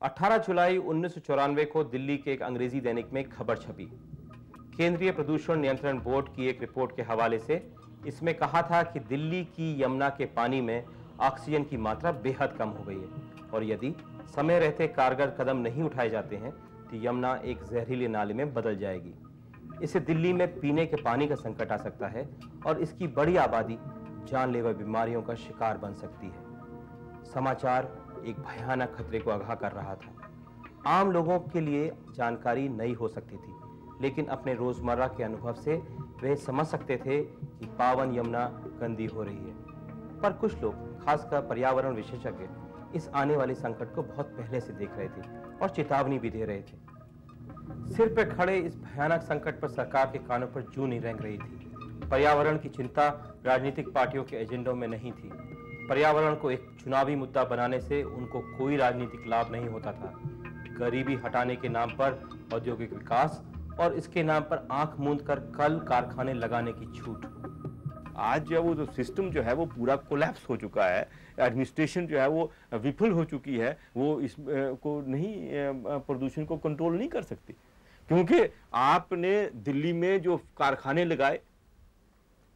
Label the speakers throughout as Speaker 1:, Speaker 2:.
Speaker 1: 18 जुलाई 1994 को दिल्ली के एक अंग्रेजी दैनिक में खबर छपी। केंद्रीय प्रदूषण नियंत्रण बोर्ड की एक रिपोर्ट के हवाले से इसमें कहा था कि दिल्ली की यमुना के पानी में ऑक्सीजन की मात्रा बेहद कम हो गई है और यदि समय रहते कारगर कदम नहीं उठाए जाते हैं तो यमुना एक जहरीले नाले में बदल जाएगी। इससे दिल्ली में पीने के पानी का संकट आ सकता है और इसकी बड़ी आबादी जानलेवा बीमारियों का शिकार बन सकती है। समाचार एक भयानक खतरे को आगाह कर रहा था। आम लोगों के लिए जानकारी नई हो सकती थी, लेकिन अपने रोजमर्रा के अनुभव से वे समझ सकते थे कि पावन यमुना गंदी हो रही है। पर कुछ लोग, खासकर पर्यावरण विशेषज्ञ, इस आने वाले संकट को बहुत पहले से देख रहे थे और चेतावनी भी दे रहे थे। सिर पर खड़े इस भयानक संकट पर सरकार के कानों पर जूं नहीं रेंग रही थी। पर्यावरण की चिंता राजनीतिक पार्टियों के एजेंडों में नहीं थी। पर्यावरण को एक चुनावी मुद्दा बनाने से उनको कोई राजनीतिक लाभ नहीं होता था। गरीबी हटाने के नाम पर औद्योगिक विकास और इसके नाम पर आंख मूंद कर कल कारखाने लगाने की छूट।
Speaker 2: आज जो वो सिस्टम जो है वो पूरा कोलैप्स हो चुका है। एडमिनिस्ट्रेशन जो है वो विफल हो चुकी है। वो इस को नहीं, प्रदूषण को कंट्रोल नहीं कर सकती, क्योंकि आपने दिल्ली में जो कारखाने लगाए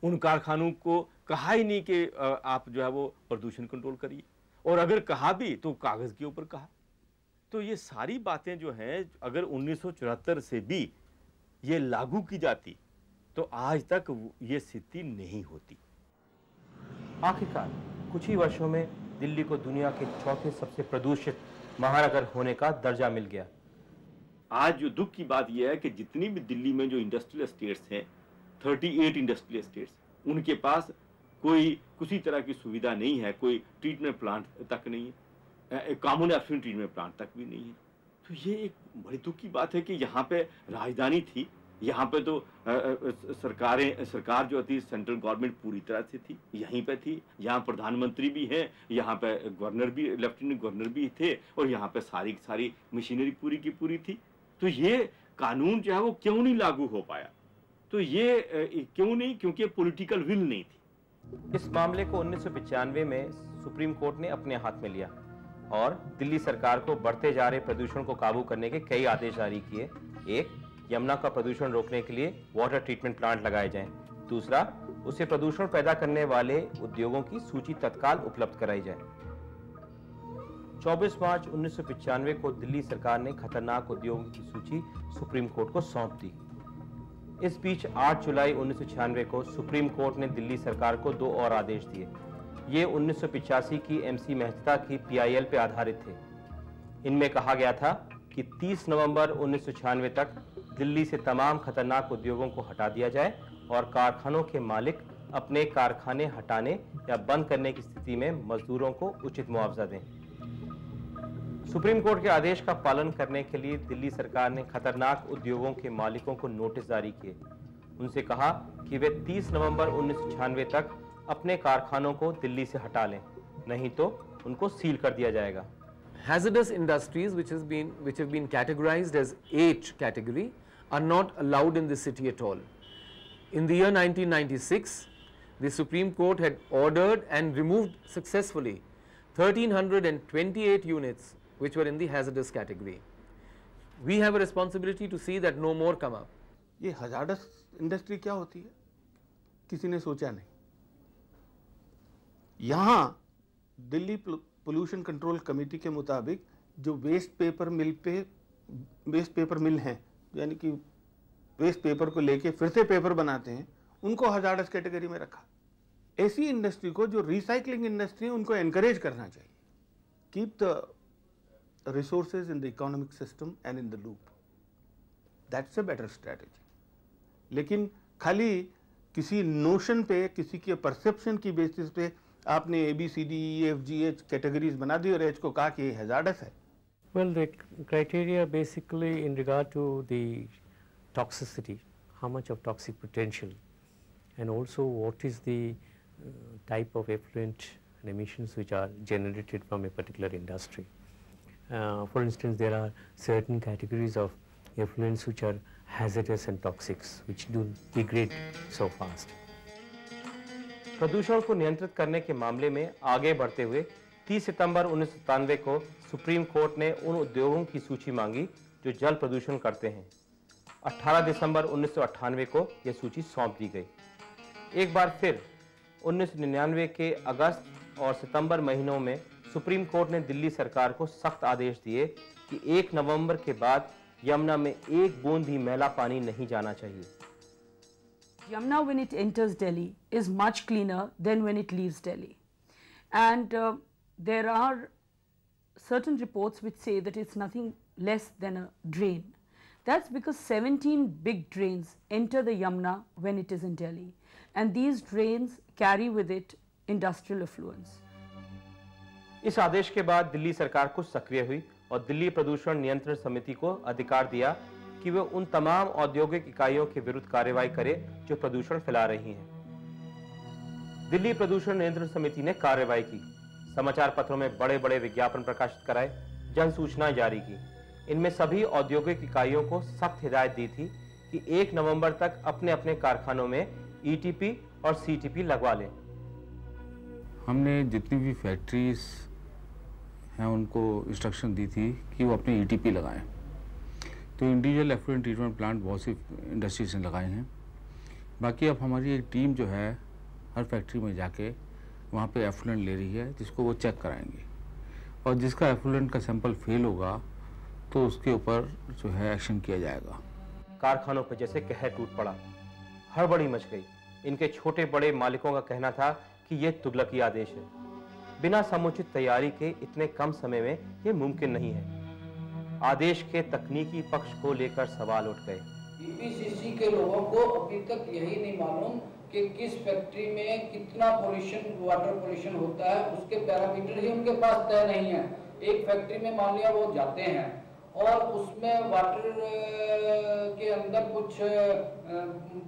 Speaker 2: उन कारखानों को कहा ही नहीं कि आप जो है वो प्रदूषण कंट्रोल करिए, और अगर कहा भी तो कागज के ऊपर कहा। तो ये सारी बातें जो हैं अगर 1974 से भी ये लागू की जाती तो आज तक ये स्थिति नहीं होती।
Speaker 1: आखिरकार कुछ ही वर्षों में दिल्ली को दुनिया के चौथे सबसे प्रदूषित महानगर होने का दर्जा मिल गया।
Speaker 2: आज जो दुख की बात यह है कि जितनी भी दिल्ली में जो इंडस्ट्रियल एस्टेट्स हैं, 38 इंडस्ट्रियल एस्टेट्स, उनके पास कोई किसी तरह की सुविधा नहीं है। कोई ट्रीटमेंट प्लांट तक नहीं है, कॉमन एफल्यूएंट ट्रीटमेंट प्लांट तक भी नहीं है। तो ये एक बड़ी दुख की बात है कि यहाँ पे राजधानी थी, यहाँ पे तो सरकार जो थी, सेंट्रल गवर्नमेंट पूरी तरह से थी, यहीं पे थी। यहाँ प्रधानमंत्री भी हैं, यहाँ पे गवर्नर भी, लेफ्टिनेंट गवर्नर भी थे, और यहाँ पे सारी मशीनरी पूरी की पूरी थी। तो ये कानून जो है वो क्यों नहीं लागू हो पाया? तो ये क्यों नहीं? क्योंकि पॉलिटिकल विल नहीं थी।
Speaker 1: इस मामले को 1995 में सुप्रीम कोर्ट ने अपने हाथ में लिया और दिल्ली सरकार को बढ़ते जा रहे प्रदूषण को काबू करने के कई आदेश जारी किए। एक, यमुना का प्रदूषण रोकने के लिए वाटर ट्रीटमेंट प्लांट लगाए जाएं। दूसरा, उसे प्रदूषण पैदा करने वाले उद्योगों की सूची तत्काल उपलब्ध कराई जाए। 24 मार्च 1995 को दिल्ली सरकार ने खतरनाक उद्योगों की सूची सुप्रीम कोर्ट को सौंप दी। इस बीच 8 जुलाई 1996 को सुप्रीम कोर्ट ने दिल्ली सरकार को 2 और आदेश दिए। ये 1985 की MC मेहता की PIL पे आधारित थे। इनमें कहा गया था कि 30 नवंबर 1996 तक दिल्ली से तमाम खतरनाक उद्योगों को हटा दिया जाए और कारखानों के मालिक अपने कारखाने हटाने या बंद करने की स्थिति में मजदूरों को उचित मुआवजा दें। सुप्रीम कोर्ट के आदेश का पालन करने के लिए दिल्ली सरकार ने खतरनाक उद्योगों के मालिकों को नोटिस जारी किए। उनसे कहा कि वे 30 नवंबर 1996 तक अपने कारखानों को दिल्ली से हटा लें, नहीं तो उनको सील कर दिया जाएगा।
Speaker 3: Hazardous industries which have been categorized as H category are not allowed in the city at all. In the year 1996, the Supreme Court had ordered and removed successfully 1328 units which were in the hazardous category. We have a responsibility to see that no more come up.
Speaker 4: ये hazardous industry क्या होती है? किसी ने सोचा नहीं। यहाँ Delhi pollution control committee के मुताबिक जो वेस्ट पेपर मिल हैं, यानी कि वेस्ट पेपर को लेके फिर से पेपर बनाते हैं, उनको हजार्डस कैटेगरी में रखा। ऐसी इंडस्ट्री को, जो रिसाइकलिंग इंडस्ट्री है, उनको एनकरेज करना चाहिए। Keep the resources in the economic system and in the loop, that's a better strategy. लेकिन खाली किसी नोशन पे, किसी के परसेप्शन की बेसिस पे आपने ABCDEFGH कैटेगरीज बना दी और H को कहा कि ये हैजार्डस है।
Speaker 5: Well, the criteria basically in regard to the toxicity, how much of toxic potential, and also what is the type of effluent and emissions which are generated from a particular industry. For instance, there are certain categories of effluents which are hazardous and toxics, which do degrade so fast.
Speaker 1: प्रदूषण को नियंत्रित करने के मामले में आगे बढ़ते हुए 30 सितंबर 1997 को सुप्रीम कोर्ट ने उन उद्योगों की सूची मांगी जो जल प्रदूषण करते हैं। 18 दिसंबर 1998 को यह सूची सौंप दी गई। एक बार फिर 1999 के अगस्त और सितंबर महीनों में सुप्रीम कोर्ट ने दिल्ली सरकार को सख्त आदेश दिए कि 1 नवंबर के बाद यमुना में एक बूंद भी मैला पानी नहीं जाना चाहिए।
Speaker 6: Yamuna, when it enters Delhi, is much cleaner than when it leaves Delhi, and there are certain reports which say that it's nothing less than a drain. That's because 17 big drains enter the Yamuna when it is in Delhi, and these drains carry with it industrial effluents.
Speaker 1: इस आदेश के बाद दिल्ली सरकार कुछ सक्रिय हुई और दिल्ली प्रदूषण नियंत्रण समिति को अधिकार दिया कि वे उन तमाम औद्योगिक इकाइयों के विरुद्ध कार्रवाई करे जो प्रदूषण फैला रही हैं। दिल्ली प्रदूषण नियंत्रण समिति ने कार्रवाई की, समाचार पत्रों में बड़े-बड़े विज्ञापन प्रकाशित कराए, जन सूचनाएं जारी की। इनमें सभी औद्योगिक इकाइयों को सख्त हिदायत दी थी कि 1 नवंबर तक अपने-अपने कारखानों में ईटीपी और सीटीपी लगवा लें।
Speaker 7: हमने जितनी भी फैक्ट्रीज हैं उनको इंस्ट्रक्शन दी थी कि वो अपने ईटीपी लगाएं। तो इंडिविजुअल एफ्लुएंट ट्रीटमेंट प्लांट बहुत सी इंडस्ट्रीज ने लगाए हैं। बाकी अब हमारी एक टीम जो है हर फैक्ट्री में जाके वहाँ पे एफ्लुएंट ले रही है, जिसको वो चेक कराएंगे, और जिसका एफ्लुएंट का सैंपल फेल होगा तो उसके ऊपर जो है एक्शन किया जाएगा।
Speaker 1: कारखानों पर जैसे कहर टूट पड़ा, हड़बड़ी मच गई। इनके छोटे बड़े मालिकों का कहना था कि यह तुगलकी आदेश है, बिना समुचित तैयारी के इतने कम समय में यह मुमकिन नहीं है। आदेश के तकनीकी पक्ष को लेकर सवाल उठ गए।
Speaker 8: डीपीसीसी के लोगों को अभी तक यही नहीं मालूम कि किस फैक्ट्री में कितना पोल्यूशन, वाटर पोल्यूशन होता है, उसके पैरामीटर ही उनके पास तय नहीं है। एक फैक्ट्री में मान लिया वो जाते हैं और उसमें वाटर के अंदर कुछ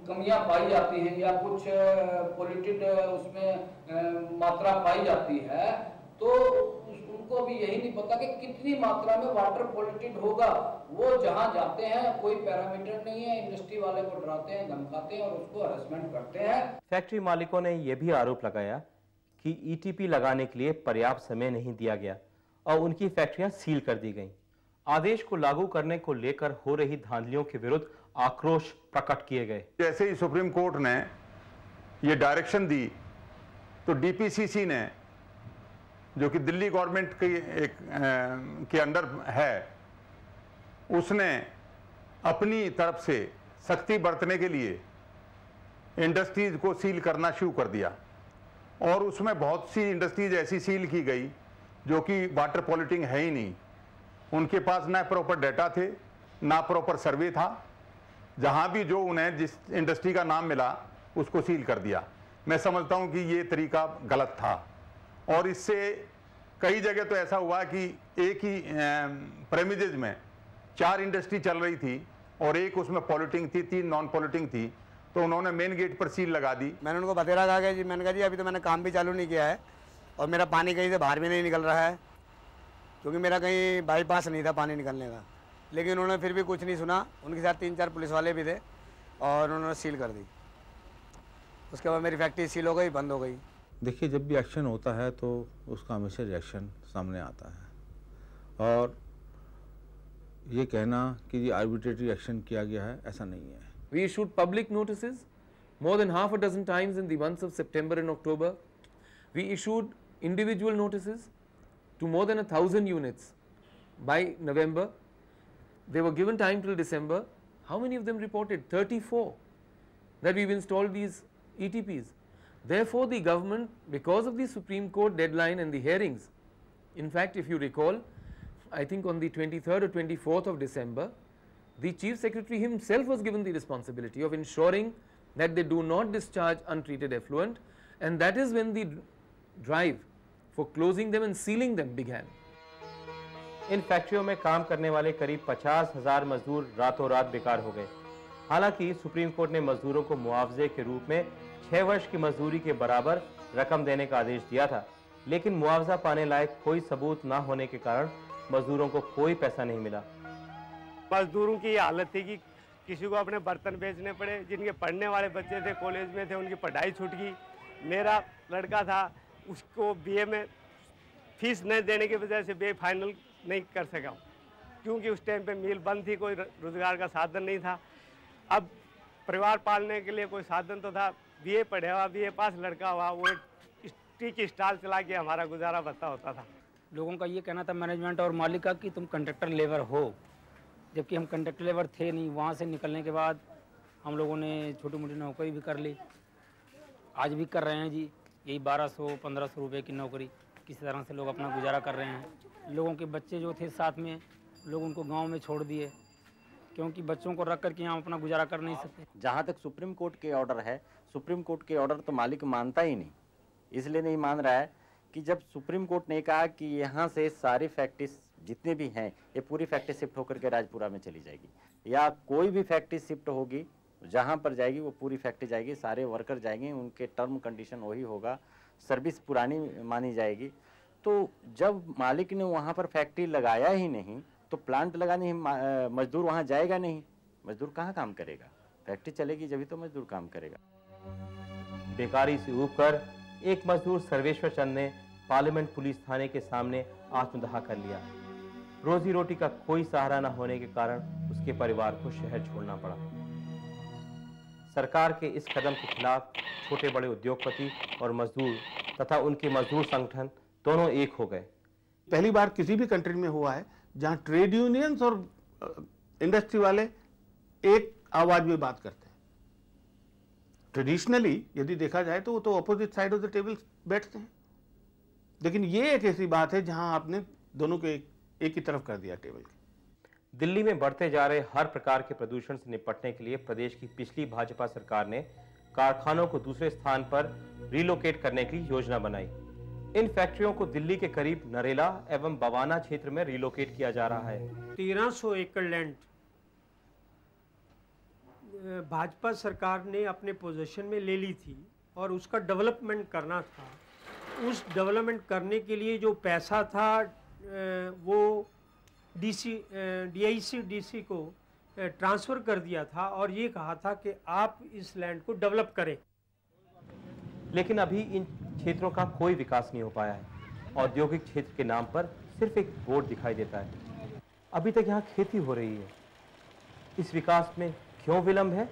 Speaker 8: कमियां पाई जाती हैं या कुछ पोल्यूटेड उसमें मात्रा पाई जाती है, तो उनको भी यही नहीं पता कि कितनी मात्रा में वाटर पोल्यूटेड होगा। वो जहां जाते हैं कोई पैरामीटर नहीं है, इंडस्ट्री वाले को डराते हैं, धमकाते हैं और उसको हरासमेंट करते हैं।
Speaker 1: फैक्ट्री मालिकों ने यह भी आरोप लगाया कि ईटीपी लगाने के लिए पर्याप्त समय नहीं दिया गया और उनकी फैक्ट्रियां सील कर दी गईं। आदेश को लागू करने को लेकर हो रही धांधलियों के विरुद्ध आक्रोश प्रकट किए गए।
Speaker 9: जैसे ही सुप्रीम कोर्ट ने ये डायरेक्शन दी तो डीपीसीसी ने, जो कि दिल्ली गवर्नमेंट के अंडर है, उसने अपनी तरफ से सख्ती बरतने के लिए इंडस्ट्रीज को सील करना शुरू कर दिया और उसमें बहुत सी इंडस्ट्रीज ऐसी सील की गई जो कि वाटर पॉल्यूटिंग है ही नहीं। उनके पास ना प्रॉपर डाटा थे, ना प्रॉपर सर्वे था। जहां भी जो उन्हें जिस इंडस्ट्री का नाम मिला उसको सील कर दिया। मैं समझता हूं कि ये तरीका गलत था और इससे कई जगह तो ऐसा हुआ कि एक ही प्रेमिसेस में 4 इंडस्ट्री चल रही थी और एक उसमें पॉल्यूटिंग थी, 3 नॉन पॉल्यूटिंग थी, तो उन्होंने मेन गेट पर सील लगा दी।
Speaker 10: मैंने उनको बतेरा कहा कि जी, मैंने कहा जी अभी तो मैंने काम भी चालू नहीं किया है और मेरा पानी कहीं से बाहर भी नहीं निकल रहा है, क्योंकि मेरा कहीं बाईपास नहीं था पानी निकलने का। लेकिन उन्होंने फिर भी कुछ नहीं सुना। उनके साथ 3-4 पुलिस वाले भी थे और उन्होंने सील कर दी। उसके बाद मेरी फैक्ट्री सील हो गई, बंद हो गई।
Speaker 7: देखिए, जब भी एक्शन होता है तो उसका हमेशा रिएक्शन सामने आता है और ये कहना कि ये आर्बिट्रेटरी एक्शन किया गया है, ऐसा नहीं है।
Speaker 3: We issued public notices more than half a dozen times in the months of September and October. We issued individual notices to more than 1,000 units by November. They were given time till December. How many of them reported? 34 that we've installed these ETPs. Therefore, the government, because of the Supreme Court deadline and the hearings, in fact, if you recall, I think on the 23rd or 24th of December, the Chief Secretary himself was given the responsibility of ensuring that they do not discharge untreated effluent, and that is when the drive for closing them and sealing them began.
Speaker 1: इन फैक्ट्रियों में काम करने वाले करीब 50,000 मजदूर रातों रात बेकार हो गए। हालांकि सुप्रीम कोर्ट ने मजदूरों को मुआवजे के रूप में 6 वर्ष की मजदूरी के बराबर रकम देने का आदेश दिया था, लेकिन मुआवजा पाने लायक कोई सबूत न होने के कारण मजदूरों को कोई पैसा नहीं मिला।
Speaker 11: मजदूरों की ये हालत थी कि किसी को अपने बर्तन बेचने पड़े। जिनके पढ़ने वाले बच्चे थे, कॉलेज में थे, उनकी पढ़ाई छूट गई। मेरा लड़का था, उसको बीए में फीस नहीं देने की वजह से बे फाइनल नहीं कर सका हूँ, क्योंकि उस टाइम पे मिल बंद थी, कोई रोजगार का साधन नहीं था। अब परिवार पालने के लिए कोई साधन तो था, बीए पढ़े हुआ, बीए पास लड़का हुआ, वो एक टी की स्टॉल चला के हमारा गुजारा भत्ता होता था।
Speaker 12: लोगों का ये कहना था मैनेजमेंट और मालिक का कि तुम कंडक्टर लेबर हो, जबकि हम कंडक्टर लेबर थे नहीं। वहाँ से निकलने के बाद हम लोगों ने छोटी मोटी नौकरी भी कर ली, आज भी कर रहे हैं जी, यही 1200-1500 रुपये की नौकरी, किसी तरह से लोग अपना गुजारा कर रहे हैं। लोगों के बच्चे जो थे साथ में, लोग उनको गांव में छोड़ दिए, क्योंकि बच्चों को रख कर के यहाँ अपना गुजारा कर नहीं सकते।
Speaker 13: जहाँ तक सुप्रीम कोर्ट के ऑर्डर है, सुप्रीम कोर्ट के ऑर्डर तो मालिक मानता ही नहीं, इसलिए नहीं मान रहा है कि जब सुप्रीम कोर्ट ने कहा कि यहाँ से सारी फैक्ट्रीज जितने भी हैं, ये पूरी फैक्ट्री शिफ्ट होकर के राजपुरा में चली जाएगी, या कोई भी फैक्ट्री शिफ्ट होगी जहाँ पर जाएगी वो पूरी फैक्ट्री जाएगी, सारे वर्कर जाएंगे, उनके टर्म कंडीशन वही होगा, सर्विस पुरानी मानी जाएगी। तो जब मालिक ने वहाँ पर फैक्ट्री लगाया ही नहीं तो प्लांट लगाने मजदूर वहाँ जाएगा नहीं, मजदूर कहाँ काम करेगा? फैक्ट्री चलेगी जब ही तो मजदूर काम करेगा।
Speaker 1: बेकारी से ऊपर एक मजदूर सर्वेश्वर चंद ने पार्लियामेंट पुलिस थाने के सामने आत्मदाह कर लिया। रोजी रोटी का कोई सहारा न होने के कारण उसके परिवार को शहर छोड़ना पड़ा। सरकार के इस कदम के खिलाफ छोटे बड़े उद्योगपति और मजदूर तथा उनके मजदूर संगठन दोनों एक हो गए।
Speaker 4: पहली बार किसी भी कंट्री में हुआ है जहां ट्रेड यूनियंस और इंडस्ट्री वाले एक आवाज में बात करते हैं। ट्रेडिशनली यदि देखा जाए तो वो तो opposite side of the table बैठते हैं, लेकिन ये एक ऐसी बात है जहां आपने दोनों को एक ही तरफ कर दिया टेबल के।
Speaker 1: दिल्ली में बढ़ते जा रहे हर प्रकार के प्रदूषण से निपटने के लिए प्रदेश की पिछली भाजपा सरकार ने कारखानों को दूसरे स्थान पर रिलोकेट करने की योजना बनाई। इन फैक्ट्रियों को दिल्ली के करीब नरेला एवं बवाना क्षेत्र में रिलोकेट किया जा रहा है।
Speaker 14: 1300 एकड़ लैंड भाजपा सरकार ने अपने पोजीशन में ले ली थी और उसका डेवलपमेंट करना था। उस डेवलपमेंट करने के लिए जो पैसा था वो DIC को ट्रांसफ़र कर दिया था और ये कहा था कि आप इस लैंड को डेवलप करें।
Speaker 1: लेकिन अभी इन क्षेत्रों का कोई विकास नहीं हो पाया है। औद्योगिक क्षेत्र के नाम पर सिर्फ एक बोर्ड दिखाई देता है। अभी तक यहाँ खेती हो रही है। इस विकास में क्यों विलंब है,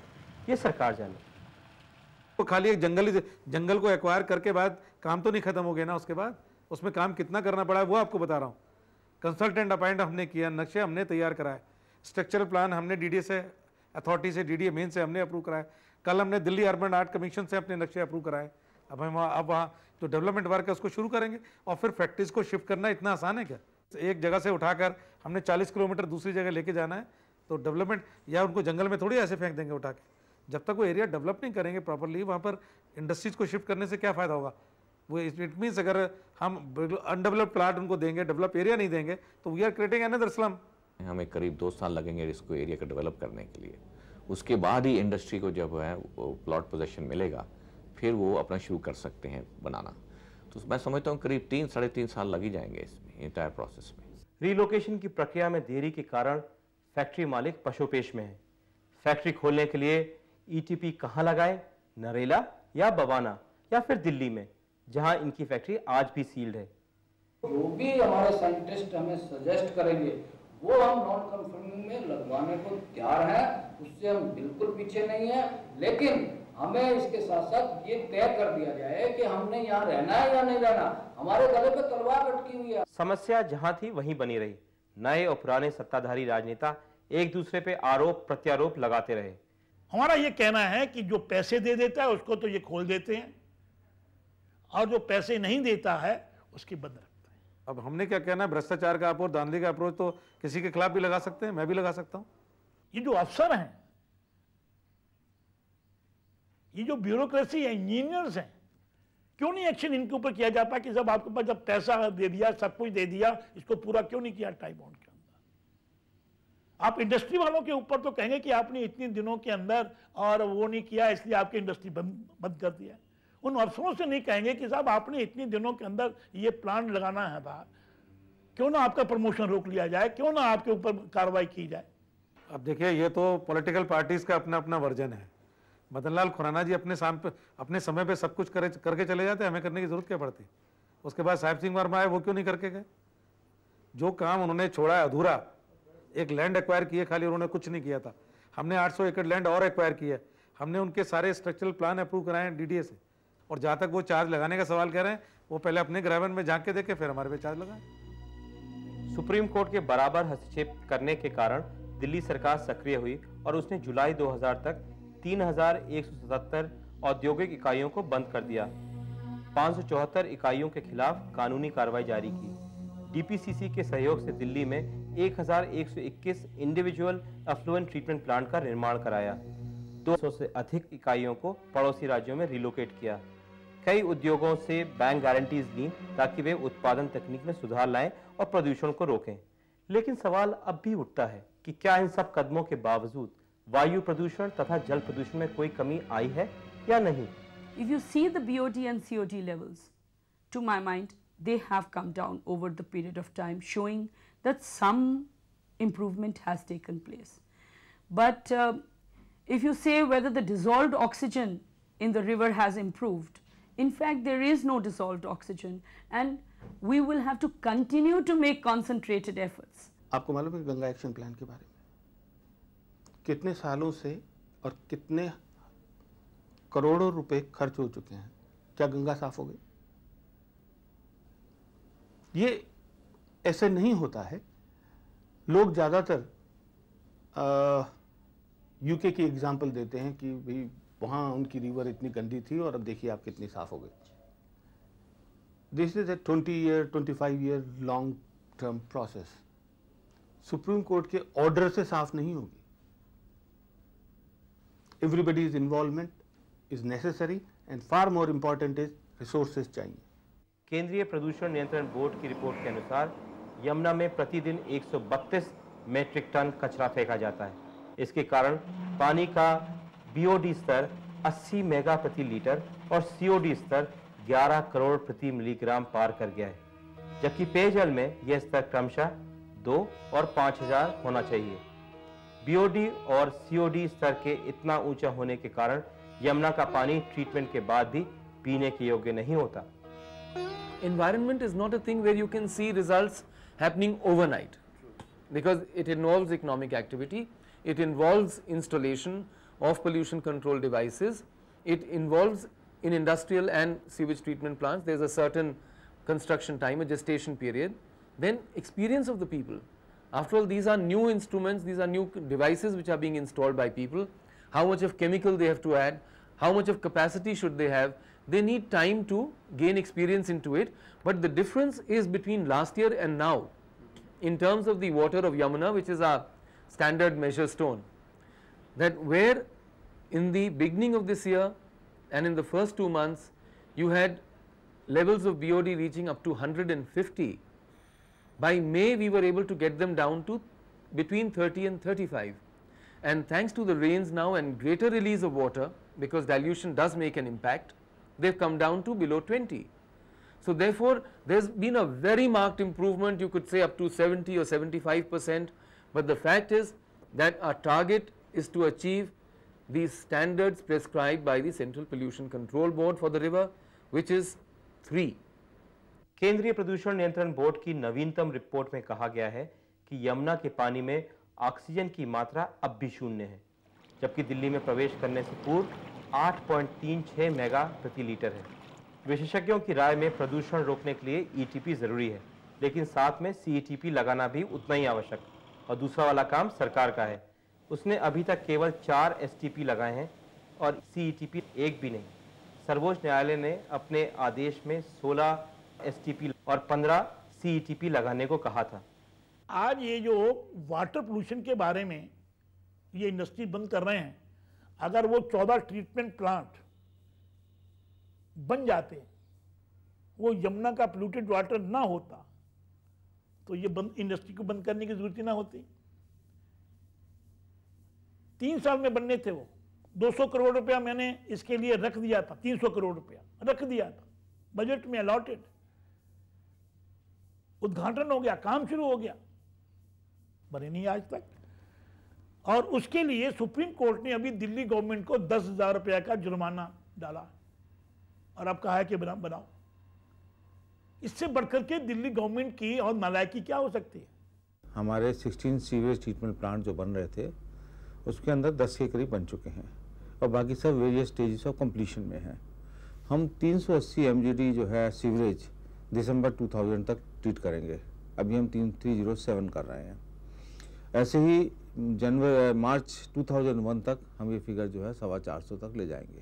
Speaker 1: ये सरकार जाने।
Speaker 15: तो खाली एक जंगल को एक्वायर करके बाद काम तो नहीं खत्म हो गया ना, उसके बाद उसमें काम कितना करना पड़ा है वो आपको बता रहा हूँ। कंसल्टेंट अपॉइंट हमने किया, नक्शे हमने तैयार कराए, स्ट्रक्चरल प्लान हमने DDA से अथॉरिटी से DDA मेन से हमने अप्रूव कराए। कल हमने दिल्ली अर्बन आर्ट कमीशन से अपने नक्शे अप्रूव कराए। अब हम वहाँ जो डेवलपमेंट वर्क है उसको शुरू करेंगे और फिर फैक्ट्रीज को शिफ्ट करना इतना आसान है क्या? एक जगह से उठाकर हमने 40 किलोमीटर दूसरी जगह लेके जाना है तो डेवलपमेंट, या उनको जंगल में थोड़ी ऐसे फेंक देंगे उठा के। जब तक वो एरिया डेवलप नहीं करेंगे प्रॉपरली, वहाँ पर इंडस्ट्रीज को शिफ्ट करने से क्या फ़ायदा होगा? वो इट मीन्स अगर हम अनडेवलप्ड प्लाट उनको देंगे, डेवलप एरिया नहीं देंगे तो we are creating another slum.
Speaker 16: हमें करीब 2 साल लगेंगे इसको एरिया को डेवलप करने के लिए। उसके बाद ही इंडस्ट्री को जब है वो प्लॉट पोजीशन मिलेगा फिर वो अपना शुरू कर सकते हैं बनाना। तो मैं समझता हूँ करीब 3-3.5 साल लग ही जाएंगे इसमें, इंटायर प्रोसेस में।
Speaker 1: रिलोकेशन की प्रक्रिया में देरी के कारण फैक्ट्री मालिक पशोपेश में है। फैक्ट्री खोलने के लिए ETP कहाँ लगाए, नरेला या बवाना या फिर दिल्ली में, जहां इनकी फैक्ट्री आज भी सील्ड है।
Speaker 8: जो भी हमारे साइंटिस्ट हमें सजेस्ट करेंगे वो हम नॉन कंफर्मिंग में लगवाने को तैयार हैं, उससे हम बिल्कुल पीछे नहीं है। लेकिन हमें इसके साथ साथ ये तय कर दिया जाए कि हमने यहाँ रहना है या नहीं रहना। हमारे गले पे तलवार लटकी हुई है।
Speaker 1: समस्या जहां थी वहीं बनी रही। नए और पुराने सत्ताधारी राजनेता एक दूसरे पे आरोप प्रत्यारोप लगाते रहे।
Speaker 17: हमारा ये कहना है कि जो पैसे दे देता है उसको तो ये खोल देते हैं और जो पैसे नहीं देता है उसकी बंद रखते हैं।
Speaker 15: अब हमने क्या कहना है, भ्रष्टाचार का अप्रोच, धांधली का अप्रोच तो किसी के खिलाफ भी लगा सकते हैं, मैं भी लगा सकता हूं।
Speaker 17: ये जो अफसर हैं, ये जो ब्यूरोक्रेसी है, इंजीनियर्स हैं, क्यों नहीं एक्शन इनके ऊपर किया जाता कि जब आपके पास जब पैसा दे दिया, सब कुछ दे दिया, इसको पूरा क्यों नहीं किया टाइम बाउंड के अंदर? आप इंडस्ट्री वालों के ऊपर तो कहेंगे कि आपने इतने दिनों के अंदर और वो नहीं किया इसलिए आपकी इंडस्ट्री बंद कर दिया। उन अफसरों से नहीं कहेंगे कि साहब आपने इतने दिनों के अंदर ये प्लांट लगाना है बाहर, क्यों ना आपका प्रमोशन रोक लिया जाए, क्यों ना आपके ऊपर कार्रवाई की जाए।
Speaker 15: अब देखिए ये तो पॉलिटिकल पार्टीज का अपना अपना वर्जन है। मदन लाल खुराना जी अपने समय पे सब कुछ करके चले जाते हैं, हमें करने की जरूरत क्या पड़ती? उसके बाद साहिब सिंह वर्मा आए, वो क्यों नहीं करके गए? जो काम उन्होंने छोड़ा है अधूरा, एक लैंड एक्वायर किए खाली, उन्होंने कुछ नहीं किया था। हमने 800 एकड़ लैंड और एक्वायर किया, हमने उनके सारे स्ट्रक्चरल प्लान अप्रूव कराए हैं डीडीए से। और जहाँ तक वो चार्ज लगाने का सवाल कह रहे हैं, वो पहले अपने ग्रामीण में झांक के देखे, फिर हमारे पे चार्ज लगाए।
Speaker 1: सुप्रीम कोर्ट के बराबर हस्तक्षेप करने के कारण दिल्ली सरकार सक्रिय हुई और उसने जुलाई 2000 तक 3177 औद्योगिक इकाइयों को बंद कर दिया। 574 इकाइयों के खिलाफ कानूनी कार्रवाई जारी की। डीपीसीसी के सहयोग से दिल्ली में 1121 इंडिविजुअल एफ्लुएंट ट्रीटमेंट प्लांट का निर्माण कराया। 200 से अधिक इकाइयों को पड़ोसी राज्यों में रिलोकेट किया। कई उद्योगों से बैंक गारंटीज ली ताकि वे उत्पादन तकनीक में सुधार लाएं और प्रदूषण को रोकें। लेकिन सवाल अब भी उठता है कि क्या इन सब कदमों के बावजूद वायु प्रदूषण तथा जल प्रदूषण में कोई कमी आई है या नहीं?
Speaker 6: If you see the BOD and COD levels, to my mind, they have come down over the period of time, showing that some improvement has taken place. But if you say whether the dissolved oxygen in the river has improved, in fact there is no dissolved oxygen and we will have to continue to make concentrated efforts.
Speaker 4: आपको मालूम है Ganga action plan के बारे में कितने सालों से और कितने करोड़ों रुपए खर्च हो चुके हैं? क्या गंगा साफ हो गई? ये ऐसे नहीं होता है। लोग ज़्यादातर यूके की एग्जाम्पल देते हैं कि भाई वहाँ उनकी रिवर इतनी गंदी थी और अब देखिए आप कितनी साफ हो गई। This is a 25 year long term process. Supreme court के ऑर्डर से साफ नहीं होगी। Everybody's involvement is necessary and far more important is resources चाहिए।
Speaker 1: केंद्रीय प्रदूषण नियंत्रण बोर्ड की रिपोर्ट के अनुसार यमुना में प्रतिदिन 132 मीट्रिक टन कचरा फेंका जाता है। इसके कारण पानी का BOD स्तर 80 मेगा प्रति लीटर और COD स्तर 11 करोड़ प्रति मिलीग्राम पार कर गया है, जबकि पेयजल में यह स्तर क्रमशः 2 और 5000 होना चाहिए। BOD और COD स्तर के इतना ऊंचा होने के कारण यमुना का पानी ट्रीटमेंट के बाद भी पीने के योग्य नहीं होता।
Speaker 3: Environment is not a thing where you can see results happening overnight, because it involves economic activity, it involves installation of pollution control devices, it involves in industrial and sewage treatment plants there is a certain construction time, a gestation period, then experience of the people. After all, these are new instruments, these are new devices which are being installed by people. How much of chemical they have to add, how much of capacity should they have, they need time to gain experience into it. But the difference is between last year and now in terms of the water of Yamuna, which is our standard measure stone, that where in the beginning of this year and in the first 2 months you had levels of BOD reaching up to 150, by May we were able to get them down to between 30 and 35. And thanks to the rains now and greater release of water, because dilution does make an impact, they have come down to below 20. So therefore, there has been a very marked improvement, you could say up to 70 or 75%, but the fact is that our target is to achieve these standards prescribed by the Central Pollution Control Board for the river, which is 3.
Speaker 1: केंद्रीय प्रदूषण नियंत्रण board की नवीनतम report में कहा गया है कि यमुना के पानी में ऑक्सीजन की मात्रा अब भी शून्य है, जबकि दिल्ली में प्रवेश करने से पूर्व 8.36 मेगा प्रति लीटर है। विशेषज्ञों की राय में प्रदूषण रोकने के लिए ETP जरूरी है, लेकिन साथ में CETP लगाना भी उतना ही आवश्यक, और दूसरा वाला काम सरकार का है। उसने अभी तक केवल 4 STP लगाए हैं और CETP एक भी नहीं। सर्वोच्च न्यायालय ने अपने आदेश में 16 STP और 15 CETP लगाने को कहा था।
Speaker 17: आज ये जो वाटर पोल्यूशन के बारे में ये इंडस्ट्री बंद कर रहे हैं, अगर वो 14 ट्रीटमेंट प्लांट बन जाते, वो यमुना का पोल्यूटेड वाटर ना होता, तो ये इंडस्ट्री को बंद करने की जरूरत ही ना होती। 3 साल में बनने थे वो। 200 करोड़ रुपया मैंने इसके लिए रख दिया था, 300 करोड़ रुपया रख दिया था बजट में अलॉटेड। उद्घाटन हो गया, काम शुरू हो गया, बने नहीं आज तक। और उसके लिए सुप्रीम कोर्ट ने अभी दिल्ली गवर्नमेंट को 10,000 रुपया का जुर्माना डाला और अब कहा है कि बनाओ। इससे बढ़कर के दिल्ली गवर्नमेंट की और नालायकी क्या हो सकती है?
Speaker 7: हमारे 16 सीवेज ट्रीटमेंट प्लांट जो बन रहे थे उसके अंदर 10 के करीब बन चुके हैं और बाकी सब वेरियस स्टेजेस ऑफ कंप्लीशन में हैं। हम 380 MGD जो है सीवरेज दिसंबर 2000 तक ट्रीट करेंगे, अभी हम 307 कर रहे हैं। ऐसे ही मार्च 2001 तक हम ये फिगर जो है 450 तक ले जाएंगे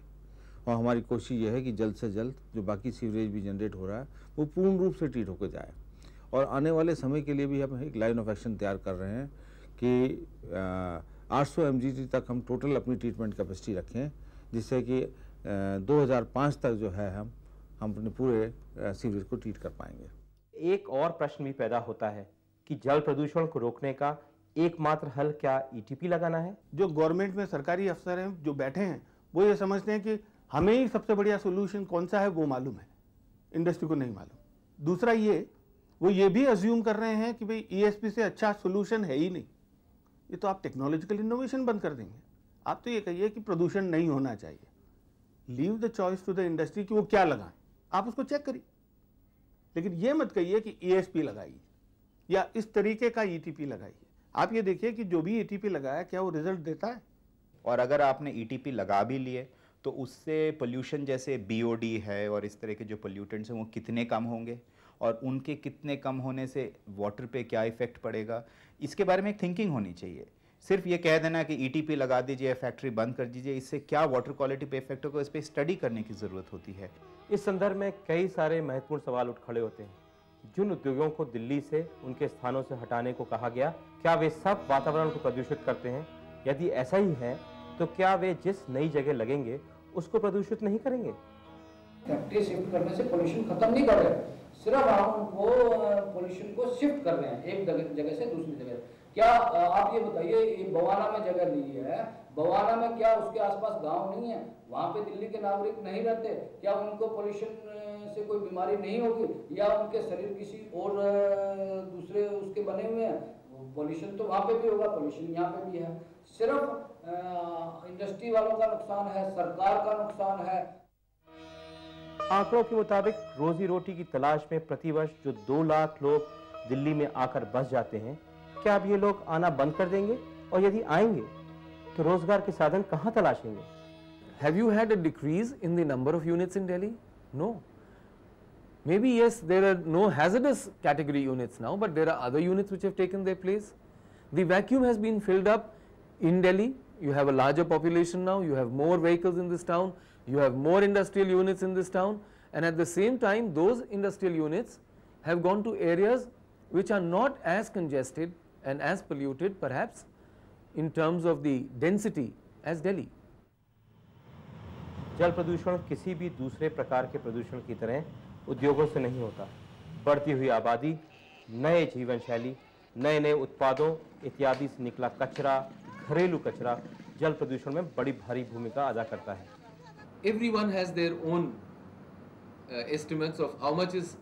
Speaker 7: और हमारी कोशिश ये है कि जल्द से जल्द जो बाकी सीवरेज भी जनरेट हो रहा है वो पूर्ण रूप से ट्रीट होकर जाए। और आने वाले समय के लिए भी हम एक लाइन ऑफ एक्शन तैयार कर रहे हैं कि 800 MGD तक हम टोटल अपनी ट्रीटमेंट कैपेसिटी रखें, जिससे कि 2005 तक जो है हम अपने पूरे सीवरेज को ट्रीट कर पाएंगे।
Speaker 1: एक और प्रश्न भी पैदा होता है कि जल प्रदूषण को रोकने का एकमात्र हल क्या ETP लगाना है?
Speaker 4: जो गवर्नमेंट में सरकारी अफसर हैं जो बैठे हैं वो ये समझते हैं कि हमें ही सबसे बढ़िया सोल्यूशन कौन सा है वो मालूम है, इंडस्ट्री को नहीं मालूम। दूसरा वो ये भी अज्यूम कर रहे हैं कि भाई ESP से अच्छा सोल्यूशन है ही नहीं, ये तो आप टेक्नोलॉजिकल इनोवेशन बंद कर देंगे। आप तो ये कहिए कि प्रदूषण नहीं होना चाहिए, leave the choice to the industry कि वो क्या लगाएं, आप उसको चेक करिए, लेकिन ये मत कहिए कि ESP लगाइए या इस तरीके का ETP लगाइए। आप ये देखिए कि जो भी ETP लगाया क्या वो रिजल्ट देता है।
Speaker 18: और अगर आपने ETP लगा भी लिए तो उससे पोल्यूशन जैसे BOD है और इस तरह के जो पोल्यूटेंट्स हैं वो कितने कम होंगे और उनके कितने कम होने से वाटर पे क्या इफ़ेक्ट पड़ेगा, इसके बारे में एक थिंकिंग होनी चाहिए। सिर्फ ये कह देना कि ETP लगा दीजिए, फैक्ट्री बंद कर दीजिए, इससे क्या वाटर क्वालिटी पे इफेक्ट होगा, इस पर स्टडी करने की ज़रूरत होती है।
Speaker 1: इस संदर्भ में कई सारे महत्वपूर्ण सवाल उठ खड़े होते हैं। जिन उद्योगों को दिल्ली से उनके स्थानों से हटाने को कहा गया, क्या वे सब वातावरण को प्रदूषित करते हैं? यदि ऐसा ही है तो क्या वे जिस नई जगह लगेंगे उसको प्रदूषित नहीं करेंगे?
Speaker 8: फैक्ट्री शिफ्ट करने से पोल्यूशन खत्म नहीं कर रहे, सिर्फ हम वो पोल्यूशन को शिफ्ट कर रहे हैं एक जगह से दूसरी जगह। क्या आप ये बताइए, ये बवाना में जगह ली है, बवाना में क्या उसके आसपास गांव नहीं है, वहाँ पे दिल्ली के नागरिक नहीं रहते, क्या उनको पोल्यूशन से कोई बीमारी नहीं होगी या उनके शरीर किसी और दूसरे उसके बने हुए हैं? पोल्यूशन तो वहाँ पे भी होगा, पोल्यूशन यहाँ पे भी है। सिर्फ इंडस्ट्री वालों का नुकसान है, सरकार का नुकसान है।
Speaker 1: आंकड़ों के मुताबिक रोजी रोटी की तलाश में प्रतिवर्ष जो 2 लाख लोग दिल्ली में आकर बस जाते हैं, क्या अब ये लोग आना बंद कर देंगे? और यदि आएंगे तो रोजगार के साधन कहां तलाशेंगे?
Speaker 3: Have you had a decrease in the number of units in Delhi? No. Maybe yes, there are no hazardous category units now, but there are other units which have taken their place. The vacuum has been filled up in Delhi. You have a larger population now, you have more vehicles in this town, you have more industrial units in this town, and at the same time those industrial units have gone to areas which are not as congested and as polluted perhaps in terms of the density as Delhi.
Speaker 1: जल प्रदूषण किसी भी दूसरे प्रकार के प्रदूषण की तरह उद्योगों से नहीं होता। बढ़ती हुई आबादी, नए जीवन शैली, नए नए उत्पादों इत्यादि से निकला कचरा, घरेलू कचरा जल प्रदूषण में बड़ी भारी भूमिका अदा करता है।
Speaker 3: Everyone has their own estimates of how much is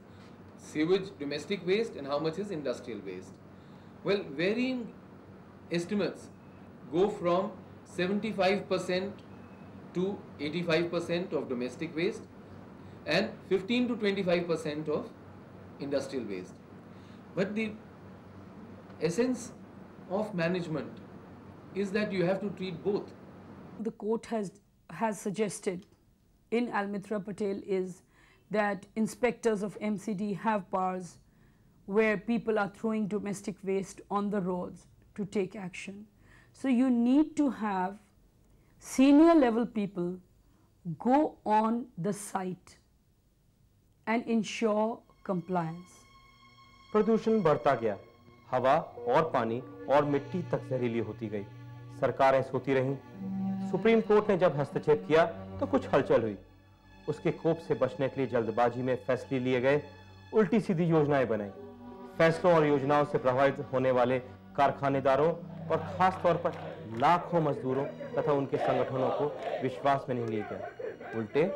Speaker 3: sewage domestic waste and how much is industrial waste. Well, varying estimates go from 75% to 85% of domestic waste and 15 to 25% of industrial waste. But the essence of management is that you have to treat both.
Speaker 6: The court has suggested in Almitra Patel is that inspectors of MCD have powers where people are throwing domestic waste on the roads to take action. So you need to have senior level people go on the site and ensure compliance.
Speaker 1: प्रदूषण बढ़ता गया, हवा और पानी और मिट्टी तक जहरीली होती गई, सरकारें सोती रहीं। सुप्रीम कोर्ट ने जब हस्तक्षेप किया तो कुछ हलचल हुई। उसके कोप से बचने के लिए जल्दबाजी में फैसले लिए गए, उल्टी सीधी योजनाएं बनाई। फैसलों और योजनाओं से प्रभावित होने वाले कारखानेदारों और खास तौर पर लाखों मजदूरों तथा उनके संगठनों को विश्वास में नहीं लिया गया। उल्टे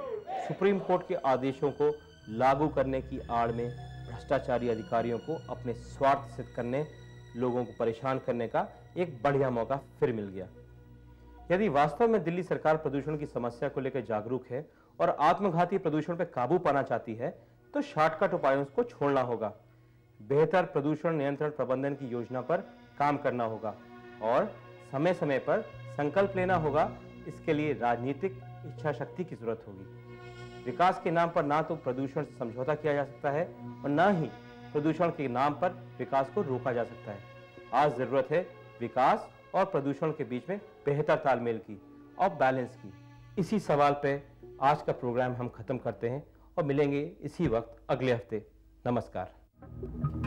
Speaker 1: सुप्रीम कोर्ट के आदेशों को लागू करने की आड़ में भ्रष्टाचारी अधिकारियों को अपने स्वार्थ सिद्ध करने, लोगों को परेशान करने का एक बढ़िया मौका फिर मिल गया। यदि वास्तव में दिल्ली सरकार प्रदूषण की समस्या को लेकर जागरूक है और आत्मघाती प्रदूषण पर काबू पाना चाहती है, तो शॉर्टकट उपायों को छोड़ना होगा। बेहतर प्रदूषण नियंत्रण प्रबंधन की योजना पर काम करना होगा और समय समय पर संकल्प लेना होगा। इसके लिए राजनीतिक इच्छा शक्ति की जरूरत होगी। विकास के नाम पर ना तो प्रदूषण से समझौता किया जा सकता है और ना ही प्रदूषण के नाम पर विकास को रोका जा सकता है। आज जरूरत है विकास और प्रदूषण के बीच में बेहतर तालमेल की और बैलेंस की। इसी सवाल पे आज का प्रोग्राम हम खत्म करते हैं और मिलेंगे इसी वक्त अगले हफ्ते। नमस्कार।